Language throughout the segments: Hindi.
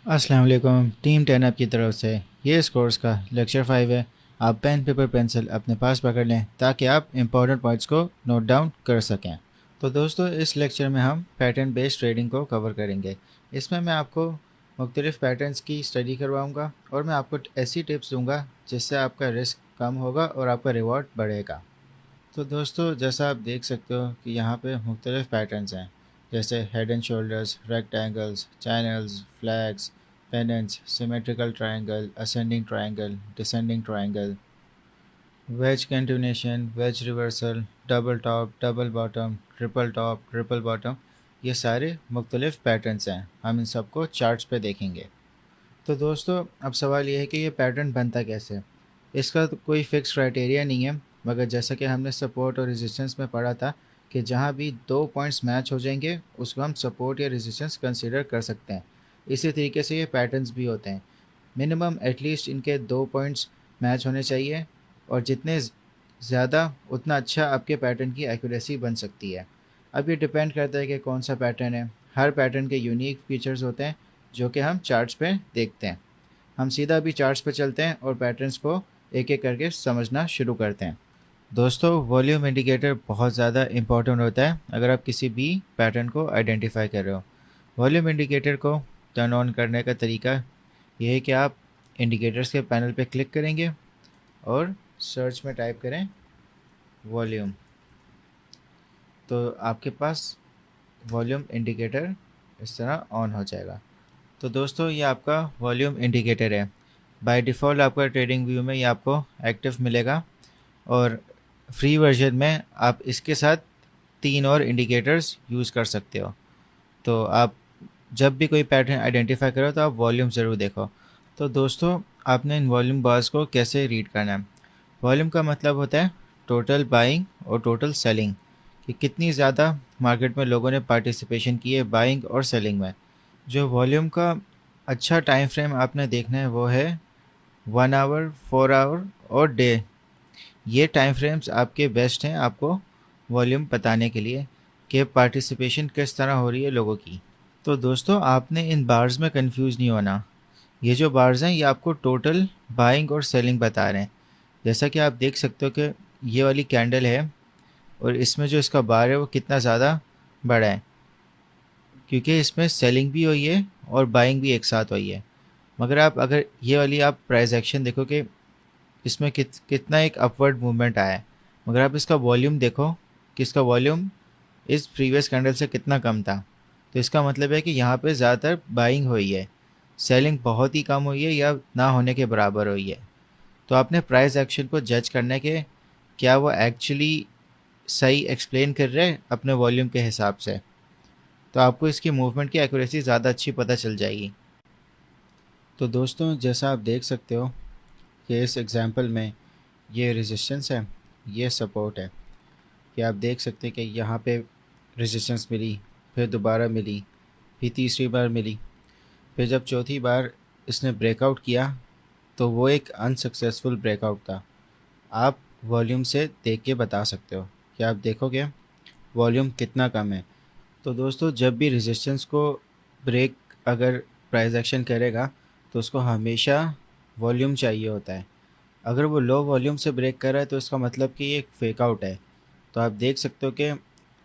अस्सलाम वालेकुम। टीम 10 अप की तरफ से ये इस कोर्स का लेक्चर 5 है। आप पेन पेपर पेंसिल अपने पास पकड़ लें ताकि आप इंपॉर्टेंट पॉइंट्स को नोट डाउन कर सकें। तो दोस्तों, इस लेक्चर में हम पैटर्न बेस्ड ट्रेडिंग को कवर करेंगे। इसमें मैं आपको मुख्तलिफ़ पैटर्न्स की स्टडी करवाऊंगा और मैं आपको ऐसी टिप्स दूंगा जिससे आपका रिस्क कम होगा और आपका रिवॉर्ड बढ़ेगा। तो दोस्तों, जैसा आप देख सकते हो कि यहाँ पे मुख्तलिफ़ पैटर्न्स हैं, जैसे head and shoulders, rectangles, channels, flags, pennants, symmetrical triangle, ascending triangle, descending triangle, wedge continuation, wedge reversal, double top, double bottom, triple top, triple bottom. ये सारे मुख्तलिफ़ पैटर्न्स हैं। हम इन सबको चार्ट्स पे देखेंगे। तो दोस्तों, अब सवाल ये है कि ये पैटर्न बनता कैसे है। इसका तो कोई फिक्स क्राइटेरिया नहीं है, मगर जैसा कि हमने सपोर्ट और रेजिस्टेंस में पढ़ा था कि जहाँ भी दो पॉइंट्स मैच हो जाएंगे उसको हम सपोर्ट या रेजिस्टेंस कंसीडर कर सकते हैं। इसी तरीके से ये पैटर्न्स भी होते हैं। मिनिमम एटलीस्ट इनके दो पॉइंट्स मैच होने चाहिए, और जितने ज़्यादा उतना अच्छा आपके पैटर्न की एक्यूरेसी बन सकती है। अब ये डिपेंड करता है कि कौन सा पैटर्न है। हर पैटर्न के यूनिक फीचर्स होते हैं जो कि हम चार्ट्स पे देखते हैं। हम सीधा भी चार्ट्स पे चलते हैं और पैटर्न्स को एक एक करके समझना शुरू करते हैं। दोस्तों, वॉल्यूम इंडिकेटर बहुत ज़्यादा इंपॉर्टेंट होता है अगर आप किसी भी पैटर्न को आइडेंटिफाई कर रहे हो। वॉल्यूम इंडिकेटर को टर्न ऑन करने का तरीका ये है कि आप इंडिकेटर्स के पैनल पे क्लिक करेंगे और सर्च में टाइप करें वॉल्यूम। तो आपके पास वॉल्यूम इंडिकेटर इस तरह ऑन हो जाएगा। तो दोस्तों, ये आपका वॉल्यूम इंडिकेटर है। बाय डिफ़ॉल्ट आपका ट्रेडिंग व्यू में ये आपको एक्टिव मिलेगा, और फ्री वर्जन में आप इसके साथ तीन और इंडिकेटर्स यूज़ कर सकते हो। तो आप जब भी कोई पैटर्न आइडेंटिफाई करो तो आप वॉल्यूम ज़रूर देखो। तो दोस्तों, आपने इन वॉल्यूम बार्स को कैसे रीड करना है। वॉल्यूम का मतलब होता है टोटल बाइंग और टोटल सेलिंग, कि कितनी ज़्यादा मार्केट में लोगों ने पार्टिसिपेशन की है बाइंग और सेलिंग में। जो वॉल्यूम का अच्छा टाइम फ्रेम आपने देखना है वो है 1 आवर, 4 आवर और डे। ये टाइम फ्रेम्स आपके बेस्ट हैं आपको वॉल्यूम बताने के लिए कि पार्टिसिपेशन किस तरह हो रही है लोगों की। तो दोस्तों, आपने इन बार्स में कंफ्यूज नहीं होना। ये जो बार्स हैं ये आपको टोटल बाइंग और सेलिंग बता रहे हैं। जैसा कि आप देख सकते हो कि ये वाली कैंडल है और इसमें जो इसका बार है वो कितना ज़्यादा बड़ा है, क्योंकि इसमें सेलिंग भी हुई है और बाइंग भी एक साथ हुई है। मगर आप अगर ये वाली आप प्राइस एक्शन देखो कि इसमें कितना एक अपवर्ड मूवमेंट आया है, मगर आप इसका वॉल्यूम देखो कि इसका वॉल्यूम इस प्रीवियस कैंडल से कितना कम था। तो इसका मतलब है कि यहाँ पे ज़्यादातर बाइंग हुई है, सेलिंग बहुत ही कम हुई है या ना होने के बराबर हुई है। तो आपने प्राइस एक्शन को जज करने के क्या वो एक्चुअली सही एक्सप्लेन कर रहे हैं अपने वॉल्यूम के हिसाब से, तो आपको इसकी मूवमेंट की एक्यूरेसी ज़्यादा अच्छी पता चल जाएगी। तो दोस्तों, जैसा आप देख सकते हो कि इस एग्जांपल में ये रेजिस्टेंस है, ये सपोर्ट है। कि आप देख सकते हैं कि यहाँ पे रेजिस्टेंस मिली, फिर दोबारा मिली, फिर तीसरी बार मिली, फिर जब चौथी बार इसने ब्रेकआउट किया तो वो एक अनसक्सेसफुल ब्रेकआउट था। आप वॉल्यूम से देख के बता सकते हो कि आप देखोगे वॉल्यूम कितना कम है। तो दोस्तों, जब भी रेजिस्टेंस को ब्रेक अगर प्राइस एक्शन करेगा तो उसको हमेशा वॉल्यूम चाहिए होता है। अगर वो लो वॉल्यूम से ब्रेक कर रहा है तो इसका मतलब कि ये एक फेक आउट है। तो आप देख सकते हो कि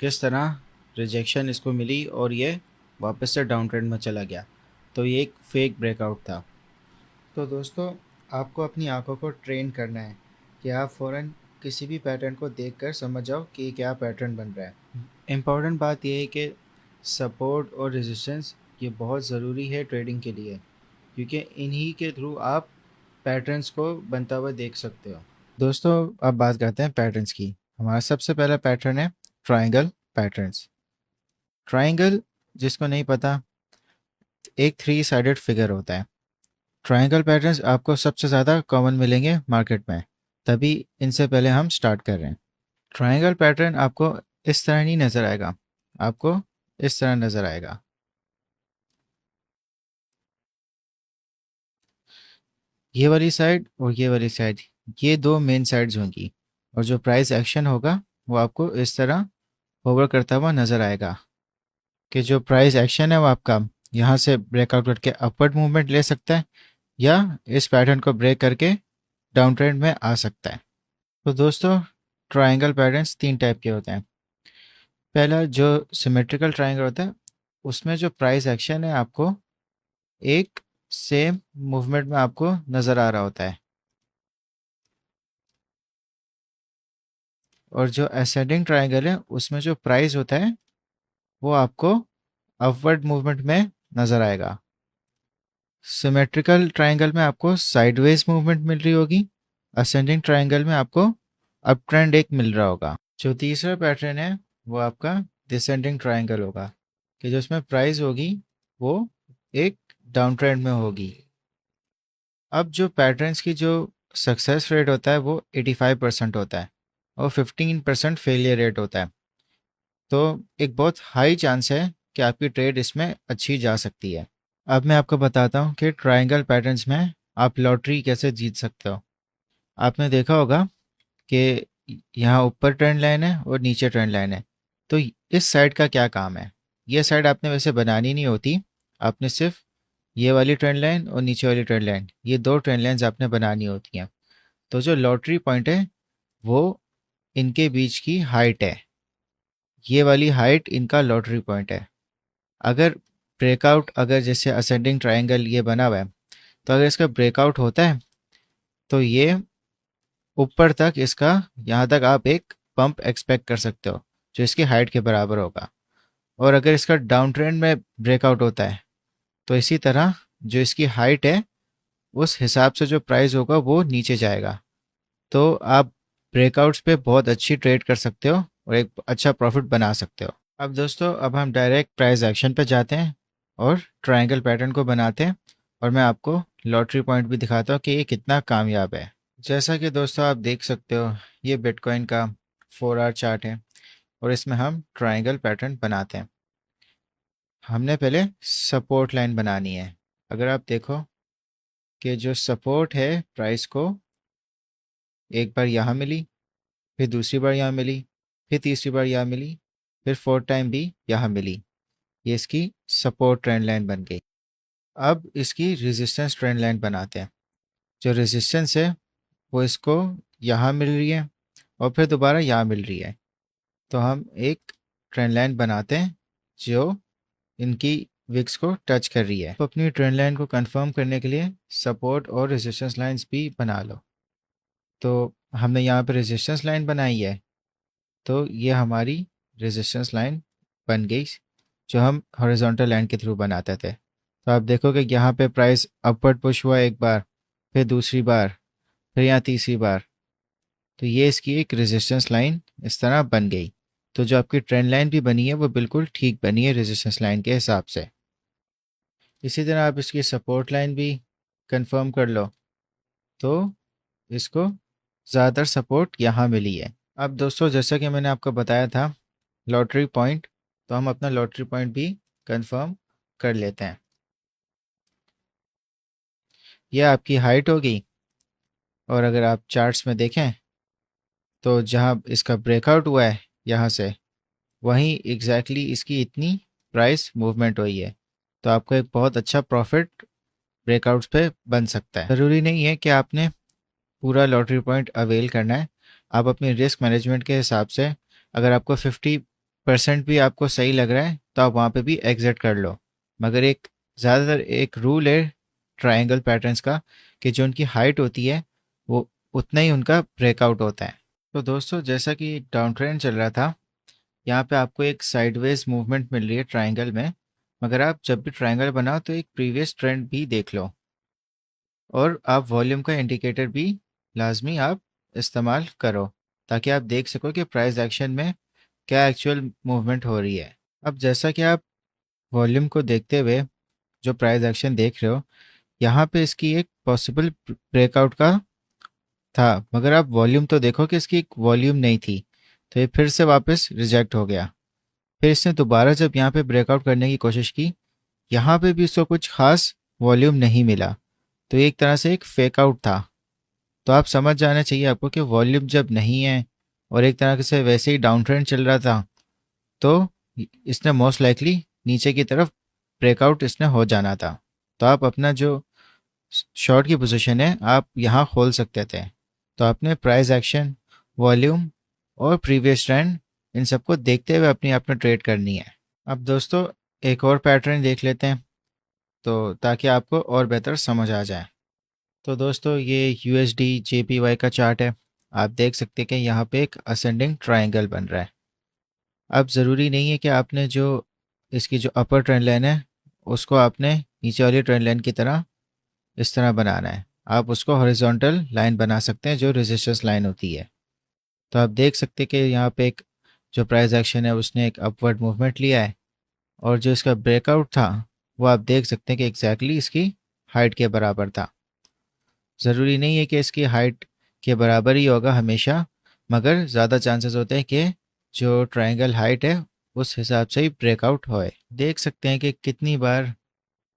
किस तरह रिजेक्शन इसको मिली और ये वापस से डाउन ट्रेंड में चला गया। तो ये एक फेक ब्रेकआउट था। तो दोस्तों, आपको अपनी आंखों को ट्रेन करना है कि आप फ़ौरन किसी भी पैटर्न को देखकर समझ जाओ कि क्या पैटर्न बन रहा है। इम्पॉर्टेंट बात यह है कि सपोर्ट और रेजिस्टेंस ये बहुत ज़रूरी है ट्रेडिंग के लिए, क्योंकि इन्हीं के थ्रू आप पैटर्न्स को बनता हुआ देख सकते हो। दोस्तों, अब बात करते हैं पैटर्न्स की। हमारा सबसे पहला पैटर्न है ट्रायंगल पैटर्न्स। ट्रायंगल, जिसको नहीं पता, एक थ्री साइडेड फिगर होता है। ट्रायंगल पैटर्न्स आपको सबसे ज़्यादा कॉमन मिलेंगे मार्केट में, तभी इनसे पहले हम स्टार्ट कर रहे हैं। ट्रायंगल पैटर्न आपको इस तरह नहीं नज़र आएगा, आपको इस तरह नज़र आएगा। ये वाली साइड और ये वाली साइड, ये दो मेन साइड्स होंगी, और जो प्राइस एक्शन होगा वो आपको इस तरह होवर करता हुआ नज़र आएगा कि जो प्राइस एक्शन है वो आपका यहाँ से ब्रेकआउट करके अपवर्ड मूवमेंट ले सकता है या इस पैटर्न को ब्रेक करके डाउन ट्रेंड में आ सकता है। तो दोस्तों, ट्रायंगल पैटर्न्स 3 टाइप के होते हैं। पहला जो सिमेट्रिकल ट्रायंगल होता है, उसमें जो प्राइस एक्शन है आपको एक सेम मूवमेंट में आपको नज़र आ रहा होता है, और जो असेंडिंग ट्रायंगल है उसमें जो प्राइस होता है वो आपको अपवर्ड मूवमेंट में नज़र आएगा। सिमेट्रिकल ट्रायंगल में आपको साइडवेज मूवमेंट मिल रही होगी, असेंडिंग ट्रायंगल में आपको अप ट्रेंड एक मिल रहा होगा। जो तीसरा पैटर्न है वो आपका डिसेंडिंग ट्रायंगल होगा, कि जो इसमें प्राइस होगी वो एक डाउन ट्रेंड में होगी। अब जो पैटर्न्स की जो सक्सेस रेट होता है वो 85% होता है और 15% फेलियर रेट होता है। तो एक बहुत हाई चांस है कि आपकी ट्रेड इसमें अच्छी जा सकती है। अब मैं आपको बताता हूँ कि ट्रायंगल पैटर्न्स में आप लॉटरी कैसे जीत सकते हो। आपने देखा होगा कि यहाँ ऊपर ट्रेंड लाइन है और नीचे ट्रेंड लाइन है, तो इस साइड का क्या काम है? ये साइड आपने वैसे बनानी नहीं होती, आपने सिर्फ ये वाली ट्रेंड लाइन और नीचे वाली ट्रेंड लाइन, ये 2 ट्रेंड लाइन्स आपने बनानी होती हैं। तो जो लॉटरी पॉइंट है वो इनके बीच की हाइट है, ये वाली हाइट इनका लॉटरी पॉइंट है। अगर ब्रेकआउट, अगर जैसे असेंडिंग ट्रायंगल ये बना हुआ है, तो अगर इसका ब्रेकआउट होता है तो ये ऊपर तक, इसका यहाँ तक आप एक पंप एक्सपेक्ट कर सकते हो जो इसकी हाइट के बराबर होगा। और अगर इसका डाउन ट्रेंड में ब्रेकआउट होता है तो इसी तरह जो इसकी हाइट है उस हिसाब से जो प्राइस होगा वो नीचे जाएगा। तो आप ब्रेकआउट्स पे बहुत अच्छी ट्रेड कर सकते हो और एक अच्छा प्रॉफिट बना सकते हो। अब दोस्तों, अब हम डायरेक्ट प्राइस एक्शन पे जाते हैं और ट्रायंगल पैटर्न को बनाते हैं, और मैं आपको लॉटरी पॉइंट भी दिखाता हूँ कि ये कितना कामयाब है। जैसा कि दोस्तों आप देख सकते हो, ये बिटकॉइन का 4 आवर चार्ट है और इसमें हम ट्रायंगल पैटर्न बनाते हैं। हमने पहले सपोर्ट लाइन बनानी है। अगर आप देखो कि जो सपोर्ट है प्राइस को एक बार यहाँ मिली, फिर दूसरी बार यहाँ मिली, फिर तीसरी बार यहाँ मिली, फिर 4th टाइम भी यहाँ मिली, ये इसकी सपोर्ट ट्रेंड लाइन बन गई। अब इसकी रेजिस्टेंस ट्रेंड लाइन बनाते हैं। जो रेजिस्टेंस है वो इसको यहाँ मिल रही है और फिर दोबारा यहाँ मिल रही है, तो हम एक ट्रेंड लाइन बनाते हैं जो इनकी विक्स को टच कर रही है। तो अपनी ट्रेंड लाइन को कंफर्म करने के लिए सपोर्ट और रेजिस्टेंस लाइंस भी बना लो। तो हमने यहाँ पे रेजिस्टेंस लाइन बनाई है, तो ये हमारी रेजिस्टेंस लाइन बन गई जो हम हॉरिजॉन्टल लाइन के थ्रू बनाते थे। तो आप देखोगे यहाँ पे प्राइस अपवर्ड पुश हुआ एक बार, फिर दूसरी बार, फिर यहाँ तीसरी बार, तो ये इसकी एक रेजिस्टेंस लाइन इस तरह बन गई। तो जो आपकी ट्रेंड लाइन भी बनी है वो बिल्कुल ठीक बनी है रेजिस्टेंस लाइन के हिसाब से। इसी तरह आप इसकी सपोर्ट लाइन भी कंफर्म कर लो, तो इसको ज़्यादातर सपोर्ट यहाँ मिली है। अब दोस्तों, जैसा कि मैंने आपको बताया था लॉटरी पॉइंट, तो हम अपना लॉटरी पॉइंट भी कंफर्म कर लेते हैं। यह आपकी हाइट होगी, और अगर आप चार्ट्स में देखें तो जहाँ इसका ब्रेकआउट हुआ है यहाँ से, वहीं एग्जैक्टली इसकी इतनी प्राइस मूवमेंट हुई है। तो आपको एक बहुत अच्छा प्रॉफिट ब्रेकआउट्स पे बन सकता है। ज़रूरी नहीं है कि आपने पूरा लॉटरी पॉइंट अवेल करना है। आप अपनी रिस्क मैनेजमेंट के हिसाब से, अगर आपको 50% भी आपको सही लग रहा है तो आप वहाँ पे भी एग्जिट कर लो। मगर एक ज़्यादातर एक रूल है ट्रायंगल पैटर्न्स का कि जो उनकी हाइट होती है वो उतना ही उनका ब्रेकआउट होता है। तो दोस्तों, जैसा कि डाउन ट्रेंड चल रहा था, यहाँ पे आपको एक साइडवेज मूवमेंट मिल रही है ट्रायंगल में। मगर आप जब भी ट्रायंगल बनाओ तो एक प्रीवियस ट्रेंड भी देख लो, और आप वॉल्यूम का इंडिकेटर भी लाजमी आप इस्तेमाल करो, ताकि आप देख सको कि प्राइस एक्शन में क्या एक्चुअल मूवमेंट हो रही है। अब जैसा कि आप वॉल्यूम को देखते हुए जो प्राइस एक्शन देख रहे हो, यहाँ पे इसकी एक पॉसिबल ब्रेकआउट का था, मगर आप वॉल्यूम तो देखो कि इसकी एक वॉल्यूम नहीं थी, तो ये फिर से वापस रिजेक्ट हो गया। फिर इसने दोबारा जब यहाँ पे ब्रेकआउट करने की कोशिश की, यहाँ पे भी इसको कुछ खास वॉल्यूम नहीं मिला, तो एक तरह से एक फेक आउट था। तो आप समझ जाना चाहिए आपको कि वॉल्यूम जब नहीं है और एक तरह से वैसे ही डाउन ट्रेंड चल रहा था, तो इसने मोस्ट लाइकली नीचे की तरफ ब्रेकआउट इसने हो जाना था। तो आप अपना जो शॉर्ट की पोजीशन है आप यहाँ खोल सकते थे। तो आपने प्राइस एक्शन, वॉल्यूम और प्रीवियस ट्रेंड इन सबको देखते हुए अपनी आपने ट्रेड करनी है। अब दोस्तों एक और पैटर्न देख लेते हैं तो ताकि आपको और बेहतर समझ आ जाए। तो दोस्तों ये USD JPY का चार्ट है। आप देख सकते हैं कि यहाँ पे एक असेंडिंग ट्रायंगल बन रहा है। अब ज़रूरी नहीं है कि आपने जो इसकी जो अपर ट्रेंड लाइन है उसको आपने नीचे वाली ट्रेंड लाइन की तरह इस तरह बनाना है। आप उसको हॉरिजॉन्टल लाइन बना सकते हैं जो रेजिस्टेंस लाइन होती है। तो आप देख सकते हैं कि यहाँ पे एक जो प्राइस एक्शन है उसने एक अपवर्ड मूवमेंट लिया है और जो इसका ब्रेकआउट था वो आप देख सकते हैं कि एग्जैक्टली इसकी हाइट के बराबर था। ज़रूरी नहीं है कि इसकी हाइट के बराबर ही होगा हमेशा, मगर ज़्यादा चांसेस होते हैं कि जो ट्रायंगल हाइट है उस हिसाब से ही ब्रेकआउट होए। देख सकते हैं कि कितनी बार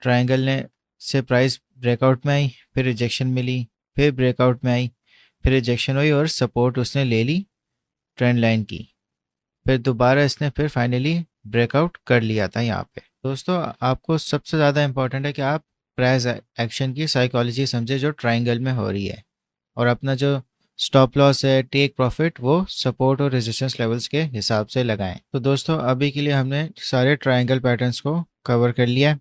ट्रायंगल ने से प्राइस ब्रेकआउट में आई, फिर रिजेक्शन मिली, फिर ब्रेकआउट में आई, फिर रिजेक्शन हुई और सपोर्ट उसने ले ली ट्रेंड लाइन की। फिर दोबारा इसने फिर फाइनली ब्रेकआउट कर लिया था यहाँ पे। दोस्तों आपको सबसे ज़्यादा इम्पोर्टेंट है कि आप प्राइस एक्शन की साइकोलॉजी समझे जो ट्रायंगल में हो रही है और अपना जो स्टॉप लॉस है, टेक प्रॉफिट, वो सपोर्ट और रेजिस्टेंस लेवल्स के हिसाब से लगाएं। तो दोस्तों अभी के लिए हमने सारे ट्रायंगल पैटर्न्स को कवर कर लिया है।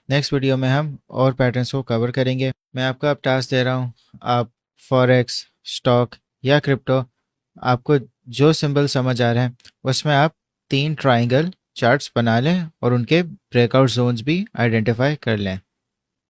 नेक्स्ट वीडियो में हम और पैटर्न्स को कवर करेंगे। मैं आपको अब टास्क दे रहा हूँ, आप फॉरेक्स, स्टॉक या क्रिप्टो, आपको जो सिंबल समझ आ रहा है उसमें आप 3 ट्रायंगल चार्ट्स बना लें और उनके ब्रेकआउट जोन्स भी आइडेंटिफाई कर लें।